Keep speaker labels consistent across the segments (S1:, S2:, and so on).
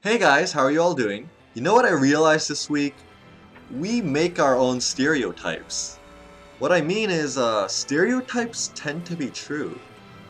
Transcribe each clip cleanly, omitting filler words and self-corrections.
S1: Hey guys, how are you all doing? You know what I realized this week? We make our own stereotypes. What I mean is, stereotypes tend to be true.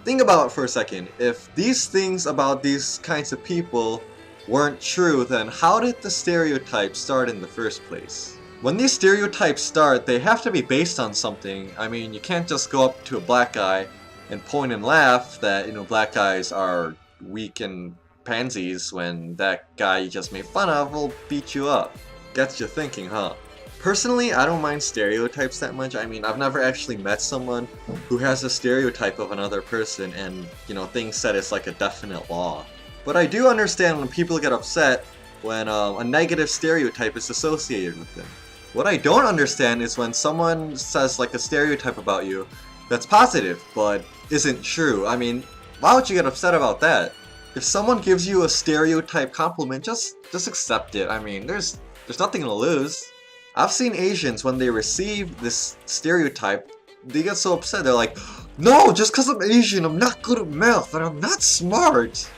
S1: Think about it for a second. If these things about these kinds of people weren't true, then how did the stereotypes start in the first place? When these stereotypes start, they have to be based on something. I mean, you can't just go up to a black guy and point and laugh that, black guys are weak and pansies when that guy you just made fun of will beat you up. Gets you thinking, huh? Personally, I don't mind stereotypes that much. I mean, I've never actually met someone who has a stereotype of another person and, thinks that it's like a definite law. But I do understand when people get upset when a negative stereotype is associated with them. What I don't understand is when someone says like a stereotype about you that's positive but isn't true. I mean, why would you get upset about that? If someone gives you a stereotype compliment, just accept it. I mean, there's nothing to lose. I've seen Asians, when they receive this stereotype, they get so upset. They're like, no, just because I'm Asian, I'm not good at math, and I'm not smart.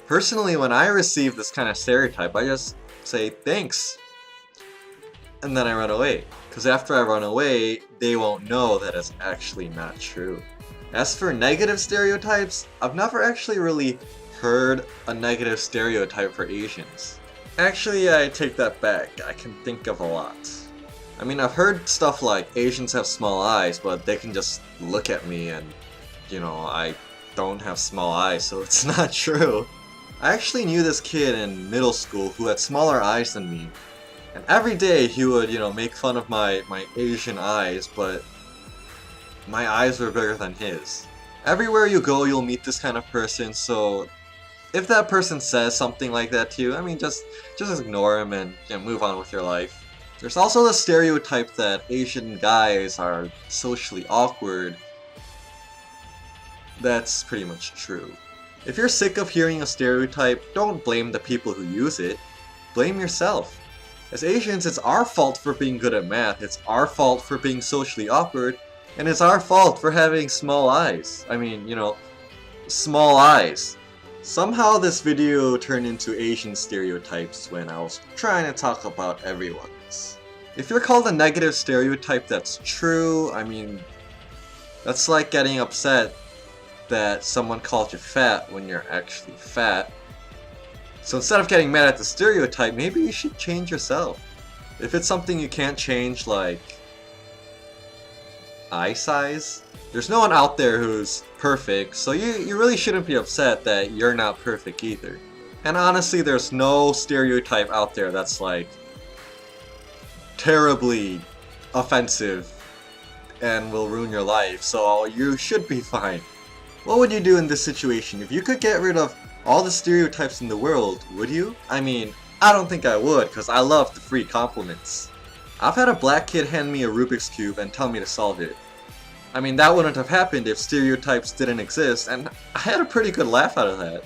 S1: Personally, when I receive this kind of stereotype, I just say, thanks. And then I run away. Because after I run away, they won't know that it's actually not true. As for negative stereotypes, I've never actually really heard a negative stereotype for Asians. Actually, I take that back. I can think of a lot. I mean, I've heard stuff like Asians have small eyes, but they can just look at me and, I don't have small eyes, so it's not true. I actually knew this kid in middle school who had smaller eyes than me. And every day he would, make fun of my Asian eyes, but my eyes were bigger than his. Everywhere you go, you'll meet this kind of person, so if that person says something like that to you, I mean, just ignore him and move on with your life. There's also the stereotype that Asian guys are socially awkward. That's pretty much true. If you're sick of hearing a stereotype, don't blame the people who use it. Blame yourself. As Asians, it's our fault for being good at math, it's our fault for being socially awkward, and it's our fault for having small eyes. I mean, small eyes. Somehow this video turned into Asian stereotypes when I was trying to talk about everyone's. If you're called a negative stereotype that's true, I mean, that's like getting upset that someone called you fat when you're actually fat. So instead of getting mad at the stereotype, maybe you should change yourself. If it's something you can't change, like eye size, there's no one out there who's perfect, so you really shouldn't be upset that you're not perfect either. And honestly, there's no stereotype out there that's like terribly offensive and will ruin your life, so you should be fine. What would you do in this situation? If you could get rid of all the stereotypes in the world, would you? I mean, I don't think I would, because I love the free compliments. I've had a black kid hand me a Rubik's Cube and tell me to solve it. I mean, that wouldn't have happened if stereotypes didn't exist, and I had a pretty good laugh out of that.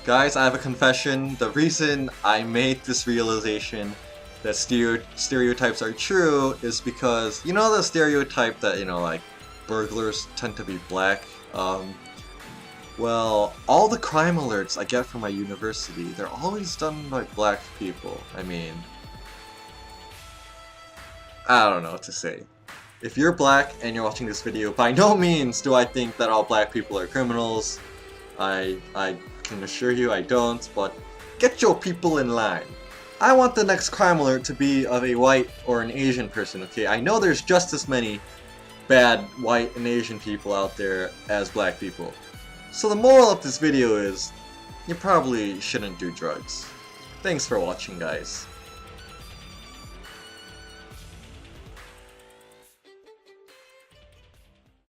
S1: Guys, I have a confession. The reason I made this realization that stereotypes are true is because, the stereotype that, like, burglars tend to be black? Well, all the crime alerts I get from my university, they're always done by black people. I mean, I don't know what to say. If you're black and you're watching this video, by no means do I think that all black people are criminals. I can assure you I don't, but get your people in line. I want the next crime alert to be of a white or an Asian person, okay? I know there's just as many bad white and Asian people out there as black people. So the moral of this video is, you probably shouldn't do drugs. Thanks for watching, guys.